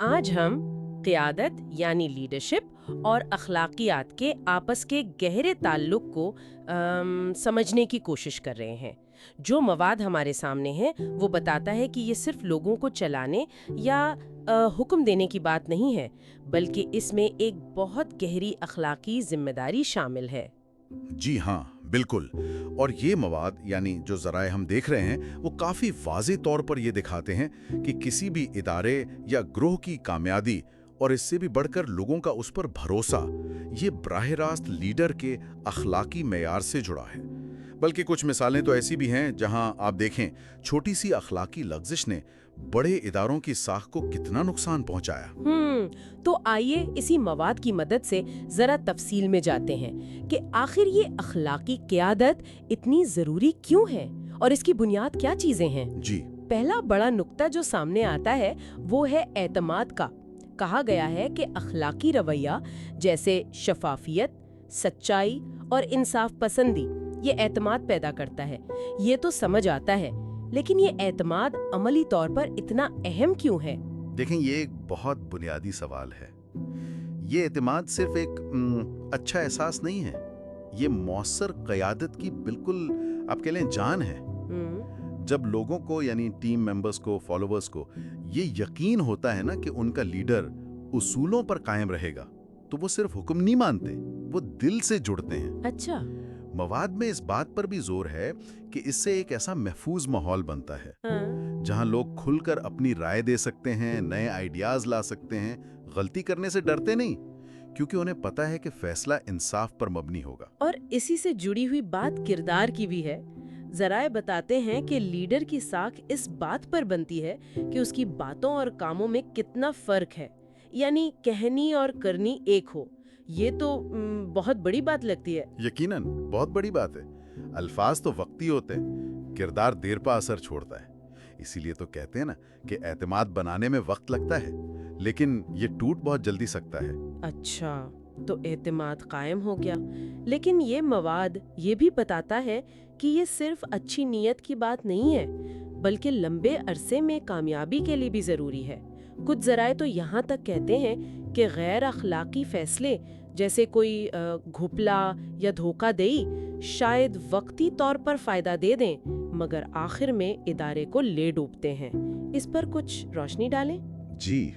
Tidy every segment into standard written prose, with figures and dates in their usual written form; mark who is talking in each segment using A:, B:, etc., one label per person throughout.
A: آج ہم قیادت یعنی لیڈرشپ اور اخلاقیات کے آپس کے گہرے تعلق کو سمجھنے کی کوشش کر رہے ہیں۔ جو مواد ہمارے سامنے ہے وہ بتاتا ہے کہ یہ صرف لوگوں کو چلانے یا حکم دینے کی بات نہیں ہے، بلکہ اس میں ایک بہت گہری اخلاقی ذمہ داری شامل ہے۔
B: جی ہاں، بالکل۔ اور یہ مواد یعنی جو ذرائع ہم دیکھ رہے ہیں وہ کافی واضح طور پر یہ دکھاتے ہیں کہ کسی بھی ادارے یا گروہ کی کامیابی اور اس سے بھی بڑھ کر لوگوں کا اس پر بھروسہ، یہ براہ راست لیڈر کے اخلاقی معیار سے جڑا ہے۔ بلکہ کچھ مثالیں تو ایسی بھی ہیں جہاں آپ دیکھیں چھوٹی سی اخلاقی لغزش نے بڑے اداروں کی ساکھ کو کتنا نقصان پہنچایا۔
A: تو آئیے اسی مواد کی مدد سے ذرا تفصیل میں جاتے ہیں کہ آخر یہ اخلاقی قیادت اتنی ضروری کیوں ہے اور اس کی بنیاد کیا چیزیں ہیں۔
B: جی
A: پہلا بڑا نقطہ جو سامنے آتا ہے وہ ہے اعتماد کا۔ کہا گیا ہے کہ اخلاقی رویہ جیسے شفافیت، سچائی اور انصاف پسندی یہ اعتماد پیدا کرتا ہے۔ یہ تو سمجھ آتا ہے، لیکن یہ اعتماد عملی طور پر اتنا اہم کیوں ہے؟
B: دیکھیں، یہ ایک بہت بنیادی سوال ہے۔ یہ اعتماد صرف ایک اچھا احساس نہیں ہے، یہ مؤثر قیادت کی بالکل آپ کہہ لیں جان ہے۔ جب لوگوں کو یعنی ٹیم ممبرز کو، فالوورز کو یہ یقین ہوتا ہے نا کہ ان کا لیڈر اصولوں پر قائم رہے گا، تو وہ صرف حکم نہیں مانتے، وہ دل سے جڑتے ہیں۔
A: اچھا۔
B: مواد میں اس بات پر بھی زور ہے کہ اس سے ایک ایسا محفوظ ماحول بنتا ہے جہاں لوگ کھل کر اپنی رائے دے سکتے ہیں، نئے آئیڈیاز لا سکتے ہیں، غلطی کرنے سے ڈرتے نہیں، کیونکہ انہیں پتا ہے کہ فیصلہ انصاف پر مبنی ہوگا۔
A: اور اسی سے جڑی ہوئی بات کردار کی بھی ہے۔ ذرائع بتاتے ہیں کہ لیڈر کی ساکھ اس بات پر بنتی ہے کہ اس کی باتوں اور کاموں میں کتنا فرق ہے، یعنی کہنی اور کرنی ایک ہو۔ یہ تو بہت بڑی بات لگتی ہے۔
B: یقیناً بہت بڑی بات ہے۔ الفاظ تو وقتی ہوتے ہیں، کردار دیر پا اثر چھوڑتا ہے۔ اسی لیے تو کہتے ہیں نا کہ اعتماد بنانے میں وقت لگتا ہے، لیکن یہ ٹوٹ بہت جلدی سکتا ہے۔
A: اچھا، تو اعتماد قائم ہو گیا، لیکن یہ مواد یہ بھی بتاتا ہے کہ یہ صرف اچھی نیت کی بات نہیں ہے، بلکہ لمبے عرصے میں کامیابی کے لیے بھی ضروری ہے۔ کچھ ذرائع تو یہاں تک کہتے ہیں کہ غیر اخلاقی فیصلے جیسے کوئی گھپلا یا دھوکہ دہی شاید وقتی طور پر فائدہ دے دیں، مگر آخر میں ادارے کو لے ڈوبتے ہیں۔ اس پر کچھ روشنی ڈالیں۔
B: جی،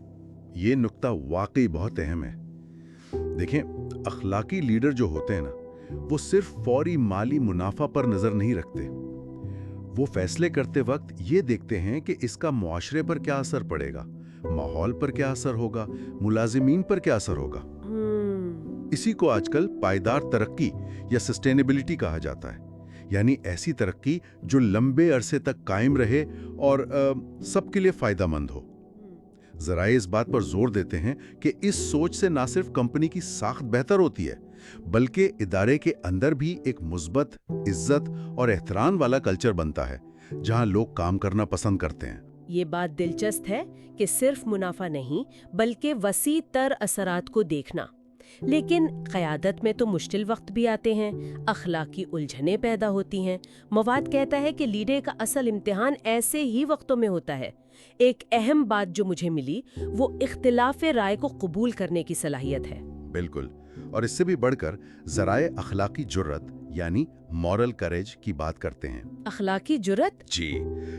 B: یہ نقطہ واقعی بہت اہم ہے۔ دیکھیں، اخلاقی لیڈر جو ہوتے ہیں نا، وہ صرف فوری مالی منافع پر نظر نہیں رکھتے۔ وہ فیصلے کرتے وقت یہ دیکھتے ہیں کہ اس کا معاشرے پر کیا اثر پڑے گا، ماحول پر کیا اثر ہوگا، ملازمین پر کیا اثر ہوگا۔ اسی کو آج کل پائیدار ترقی یا سسٹینیبلٹی کہا جاتا ہے، یعنی ایسی ترقی جو لمبے عرصے تک قائم رہے اور سب کے لیے فائدہ مند ہو۔ ذرائع اس بات پر زور دیتے ہیں کہ اس سوچ سے نہ صرف کمپنی کی ساخت بہتر ہوتی ہے، بلکہ ادارے کے اندر بھی ایک مثبت، عزت اور احترام والا کلچر بنتا ہے، جہاں لوگ کام کرنا پسند کرتے ہیں۔
A: یہ بات دلچسپ ہے کہ صرف منافع نہیں بلکہ وسیع تر اثرات کو دیکھنا۔ لیکن قیادت میں تو مشکل وقت بھی آتے ہیں، اخلاقی الجھنیں پیدا ہوتی ہیں۔ مواد کہتا ہے کہ لیڈر کا اصل امتحان ایسے ہی وقتوں میں ہوتا ہے۔ ایک اہم بات جو مجھے ملی وہ اختلاف رائے کو قبول کرنے کی صلاحیت ہے۔
B: بالکل، اور اس سے بھی بڑھ کر ذرائع اخلاقی جرت یعنی مورل کریج کی بات کرتے ہیں۔
A: اخلاقی جرت؟
B: جی،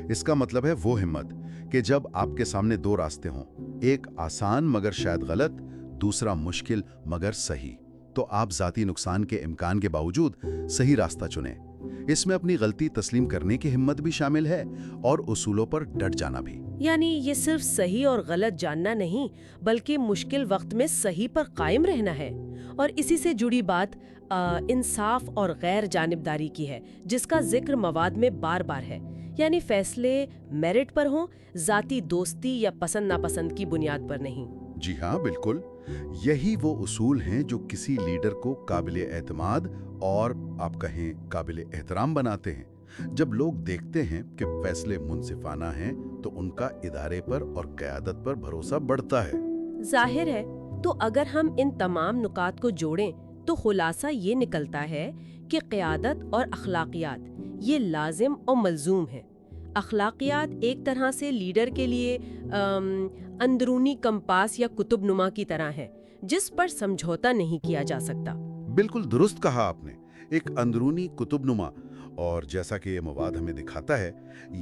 B: اس کا مطلب ہے وہ ہمت کہ جب آپ کے سامنے دو راستے ہوں، ایک آسان مگر شاید غلط، دوسرا مشکل مگر صحیح، تو آپ ذاتی نقصان کے امکان کے باوجود صحیح راستہ چنیں۔ اس میں اپنی غلطی تسلیم کرنے کی ہمت بھی شامل ہے اور اصولوں پر ڈٹ جانا بھی۔
A: یعنی یہ صرف صحیح اور غلط جاننا نہیں بلکہ مشکل وقت میں صحیح پر قائم رہنا ہے۔ اور اسی سے جڑی بات انصاف اور غیر جانبداری کی ہے، جس کا ذکر مواد میں بار بار ہے۔ یعنی فیصلے میرٹ پر ہوں، ذاتی دوستی یا پسند ناپسند کی بنیاد پر نہیں۔
B: جی ہاں، بالکل، یہی وہ اصول ہیں جو کسی لیڈر کو قابل اعتماد اور آپ کہیں قابل احترام بناتے ہیں۔ جب لوگ دیکھتے ہیں کہ فیصلے منصفانہ ہیں تو ان کا ادارے پر اور قیادت پر بھروسہ بڑھتا ہے۔
A: ظاہر ہے، تو اگر ہم ان تمام نکات کو جوڑیں تو خلاصہ یہ نکلتا ہے کہ قیادت اور اخلاقیات یہ لازم اور ملزوم ہیں۔ اخلاقیات ایک طرح سے لیڈر کے لیے اندرونی کمپاس یا کتب نما کی طرح ہے جس پر سمجھوتا نہیں کیا جا سکتا۔
B: بالکل درست کہا آپ نے، ایک اندرونی کتب نما، اور جیسا کہ یہ مواد ہمیں دکھاتا ہے،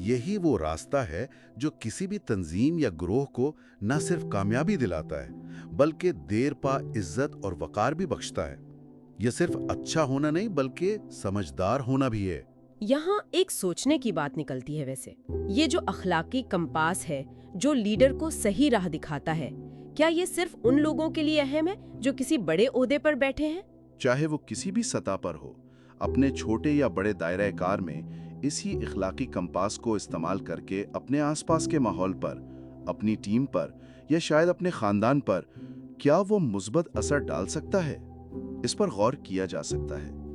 B: یہی وہ راستہ ہے جو کسی بھی تنظیم یا گروہ کو نہ صرف کامیابی دلاتا ہے بلکہ دیر پا عزت اور وقار بھی بخشتا ہے۔ یہ صرف اچھا ہونا نہیں بلکہ سمجھدار ہونا بھی ہے۔
A: یہاں ایک سوچنے کی بات نکلتی ہے ویسے، یہ جو اخلاقی کمپاس ہے جو لیڈر کو صحیح راہ دکھاتا ہے، کیا یہ صرف ان لوگوں کے لیے اہم ہے جو کسی بڑے عہدے پر بیٹھے ہیں؟
C: چاہے وہ کسی بھی سطح پر ہو، اپنے چھوٹے یا بڑے دائرہ کار میں اسی اخلاقی کمپاس کو استعمال کر کے اپنے آس پاس کے ماحول پر، اپنی ٹیم پر یا شاید اپنے خاندان پر کیا وہ مثبت اثر ڈال سکتا ہے، اس پر غور کیا جا سکتا ہے۔